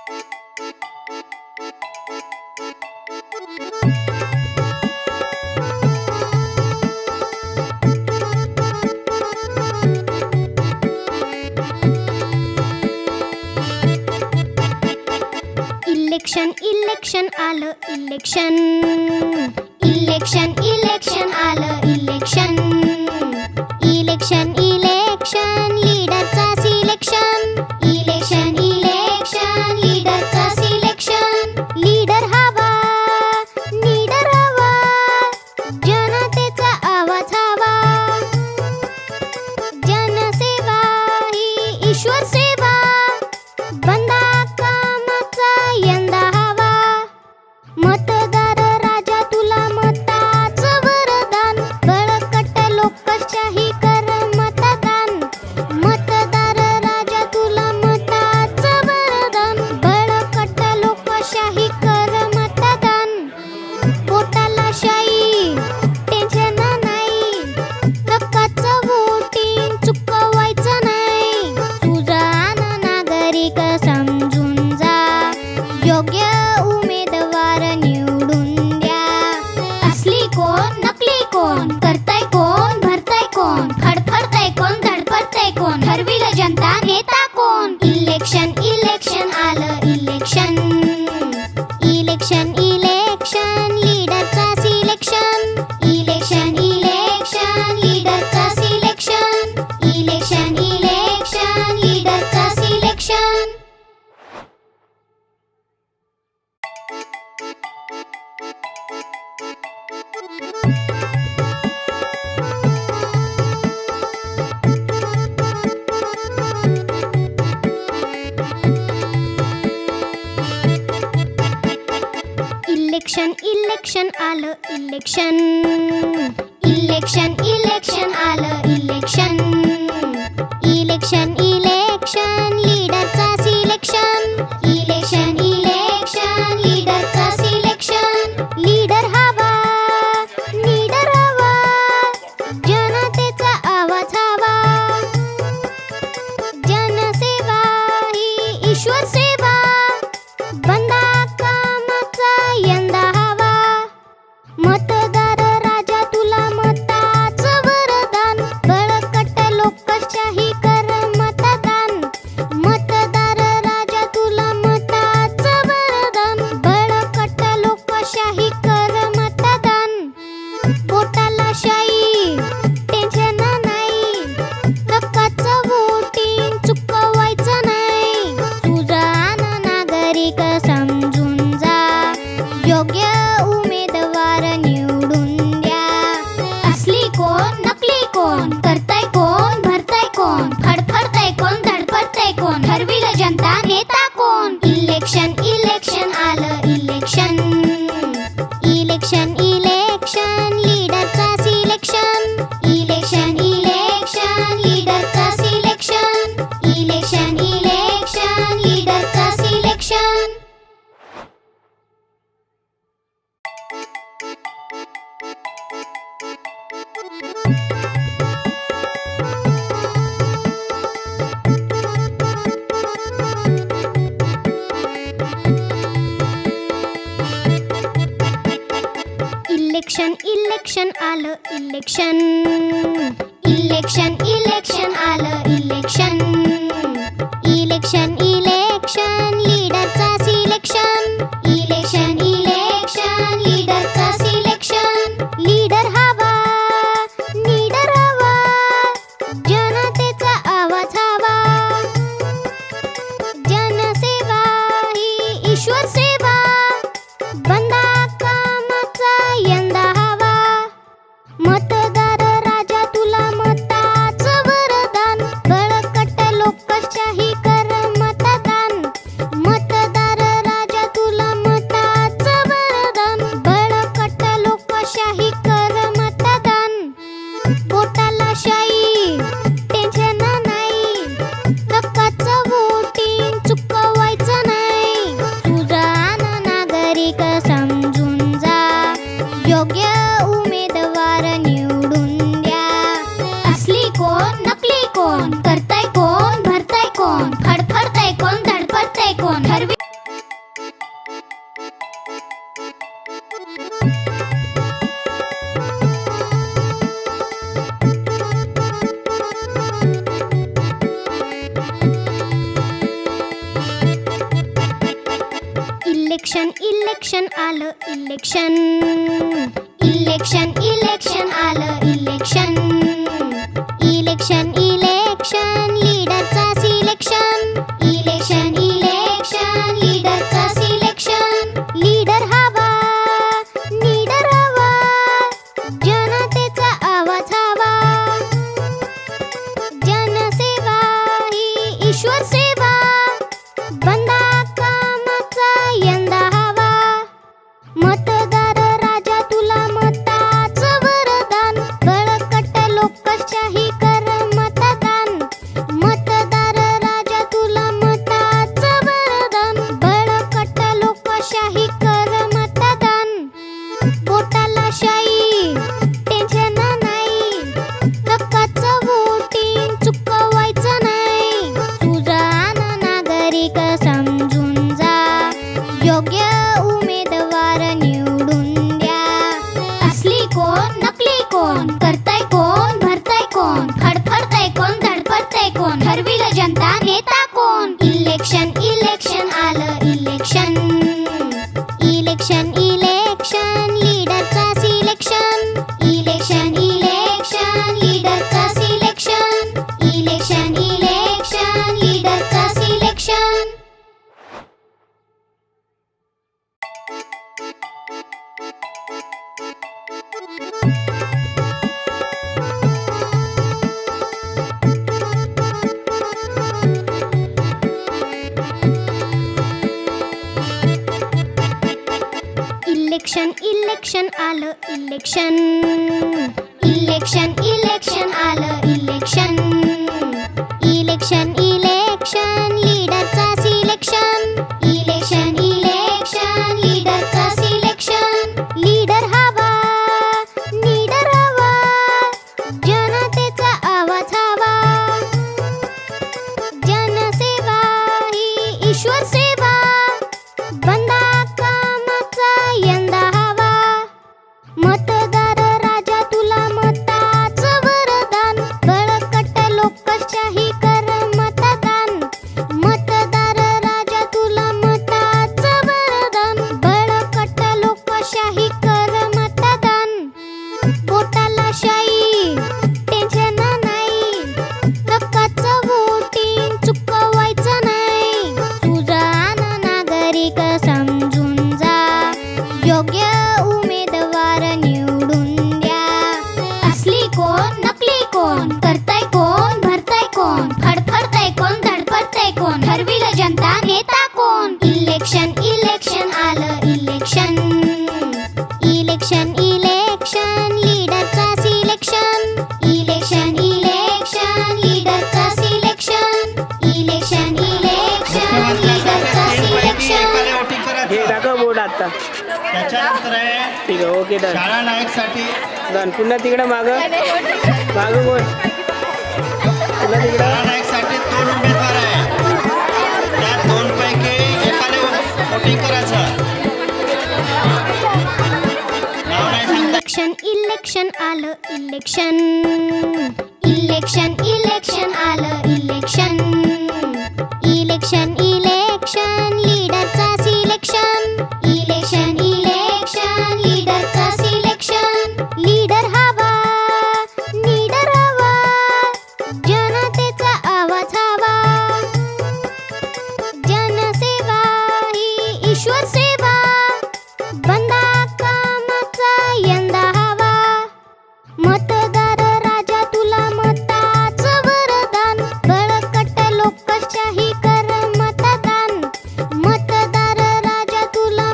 Election election आलं election, election election आलं election, election election लीडरचा सिलेक्शन, इलेक्शन इलेक्शन लीडरचा सिलेक्शन, लीडर हवा लीडर हवा, जनतेचा आवाज हवा, जनसेवा ही ईश्वर सेवा, बंदा कामाचा यंदा हवा, मतदार राजा तुला मताचं वरदान, बळकट लोकशाही कर मतदान, मतदार राजा तुला मताचं वरदान, बळकट लोकशाही कर मतदान, पोटाला शाई टेन्शन नाही, हक्काचं वोटिंग चुकवायचं नाही, सुजाण नागरिक समजून जा, योग्य उमेदवार निवडून द्या, असली कोण नकली कोण, करताय कोण भरताय कोण, फडफडताय कोण धडपडताय कोण, ठरविलं जनता नेता कोण, इलेक्शन इलेक्शन आलं इलेक्शन, इलेक्शन इलेक्शन लीडरचा सिलेक्शन, इलेक्शन इलेक्शन लीडरचा सिलेक्शन, इलेक्शन इलेक्शन लीडरचा सिलेक्शन. इलेक्शन इलेक्शन आलं इलेक्शन, इलेक्शन इलेक्शन आलं इलेक्शन, इलेक्शन इलेक्शन लीडरचा सिलेक्शन, इलेक्शन इलेक्शन लीडरचा सिलेक्शन, लीडर हवा लीडर हवा, जनतेचा आवाज हवा, जनसेवा ही ईश्वर सेवा, बंदा कामाचा यंदा हवा, मतदार राजा तुला मताचं वरदान, बळकट लोकशाही कर मतदान, मतदार राजा तुला मताचं वरदान, बळकट लोकशाही कर मतदान, पोटाला शाई टेन्शन नाही, हक्काचं वोटिंग चुकवायचं नाही, सुजाण नागरिक समजून जा, योग्य उमेदवार निवडून द्या, असली कोण नकली कोण, करताय कोण भरताय कोण, फडफडताय कोण धडपडताय कोण, ठरविलं जनता नेता कोण, इलेक्शन इलेक्शन आलं इलेक्शन, इलेक्शन इलेक्शन लीडरचा सिलेक्शन, इलेक्शन इलेक्शन लीडरचा सिलेक्शन, इलेक्शन इलेक्शन लीडरचा सिलेक्शन. इलेक्शन इलेक्शन आलं इलेक्शन, इलेक्शन इलेक्शन आलं इलेक्शन, इलेक्शन इलेक्शन लीडरचा सिलेक्शन, इलेक्शन इलेक्शन लीडरचा सिलेक्शन, लीडर हवा लीडर हवा, जनतेचा आवाज हवा, जनसेवा ही ईश्वर सेवा, बंदा कामाचा यंदा हवा, मतदार राजा तुला मताचं वरदान, बळकट लोकशाही कर मतदान, मतदार राजा तुला मताचं वरदान, बळकट लोकशाही कर मतदान, पोटाला शाई टेन्शन नाही, हक्काचं वोटिंग चुकवायचं नाही, तुझा इलेक्शन इलेक्शन आलं इलेक्शन इलेक्शन इलेक्शन आलं इलेक्शन इलेक्शन इलेक्शन लीडरचा सिलेक्शन इलेक्शन इलेक्शन लीडरचा सिलेक्शन लीडर हवा जनतेचा आवाज हवा जनसेवा ही ईश्वर सेवा बंदा कामाचा यंदा हवा मतदार राजा तुला मताचं वरदान बळकट लोकशाही कर मतदान मतदार राजा तुला मताचं वरदान बळकट लोकशाही कर मतदान बोटाला शाई टेन्शन नाही हक्काचं वोटिंग चुकवायचं नाही सुजाण नागरिक समजून जा योग्य उमेदवार निवडून द्या असली कोण नकली कोण करताय कोण भरताय कोण फडफडताय कोण धडपडताय कोण ठरविलं जनता नेता कोण इलेक्शन इलेक्शन आलं इलेक्शन इलेक्शन इलेक्शन लीडरचा सिलेक्शन इलेक्शन इलेक्शन लीडरचा सिलेक्शन इलेक्शन इलेक्शन लीडरचा सिलेक्शन इलेक्शन इलेक्शन आलं इलेक्शन इलेक्शन इलेक्शन आलं इलेक्शन इलेक्शन इलेक्शन लीडरचा सिलेक्शन इलेक्शन इलेक्शन लीडरचा सिलेक्शन लीडर हवा जनतेचा आवाज हवा जनसेवा ही ईश्वर सेवा बंदा कामाचा यंदा हवा मतदार राजा तुला मताचं वरदान बळकट लोकशाही कर मतदान मतदार राजा तुला मताचं वरदान बळकट लोकशाही कर मतदान बोटाला शाई टेन्शन नाही हक्काचं वोटिंग चुकवायचं नाही सुजाण नागरिक समजून जा योग्य उमेदवार निवडून द्या असली कोण नकली कोण करताय कोण भरताय कोण फडफडताय कोण धडपडताय कोण ठरविलं जनता नेता कोण इलेक्शन इलेक्शन आलं इलेक्शन इलेक्शन इलेक्शन लीडरचा सिलेक्शन इलेक्शन इलेक्शन लीडरचा सिलेक्शन इलेक्शन इलेक्शन लीडरचा सिलेक्शन हे दाखव बोर्ड आता त्याच्यानंतर आहे ठीक आहे ओके डन शाळा नायकसाठी डन पुन्हा तिकडं मागं बोल पुन्हा तिकडं शाळा नायकसाठी 2 उमेदवार आहे त्या 2 पैकी एकाने वोटिंग करायचं नाव नाही सांगता इलेक्शन इलेक्शन आलं इलेक्शन इलेक्शन इलेक्शन आलं इलेक्शन इलेक्शन इलेक्शन लीडरचा सिलेक्शन इलेक्शन इलेक्शन लीडरचा सिलेक्शन लीडर हवा जनतेचा आवाज हवा जनसेवा ही ईश्वर सेवा बंदा कामाचा यंदा हवा मतदार राजा तुला मताचं वरदान बळकट लोकशाही कर मतदान मतदार राजा तुला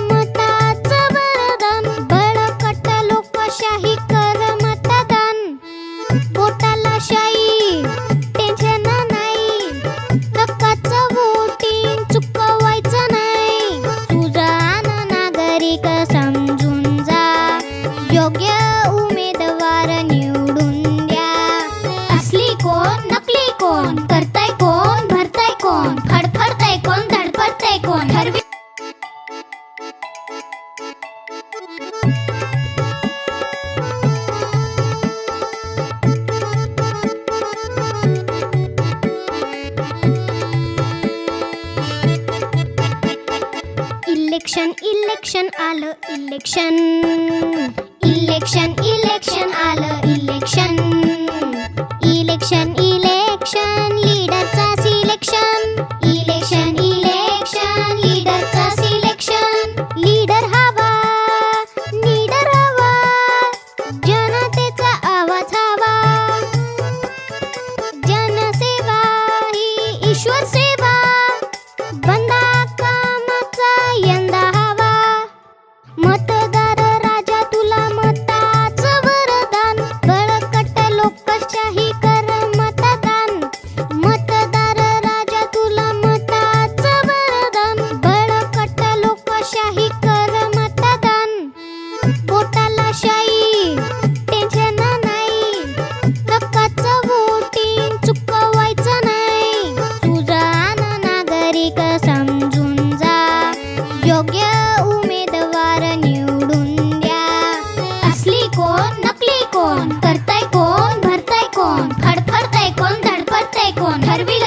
इलेक्शन इलेक्शन आलं इलेक्शन इलेक्शन इलेक्शन आलं इलेक्शन इलेक्शन इलेक्शन लीडरचा सिलेक्शन इलेक्शन इलेक्शन लीडरचा सिलेक्शन लीडर हवा जनतेचा आवाज हवा जनसेवा ही ईश्वर सेवा बंदा कामाचा यंदा हवा मतदार राजा तुला मताचं वरदान बळकट लोकशाही कर मतदान मतदार राजा तुला मताचं वरदान बळकट लोकशाही कर मतदान पोटाला शाई टेन्शन नाही हक्काचं वोटिंग चुकवायचं नाही सुजाण नागरिक समजून जा योग्य उमेदवार निवडून द्या असली कोण नकली कोण करताय कोण भरताय कोण फडफडताय कोण धडपडताय कोण ठरविल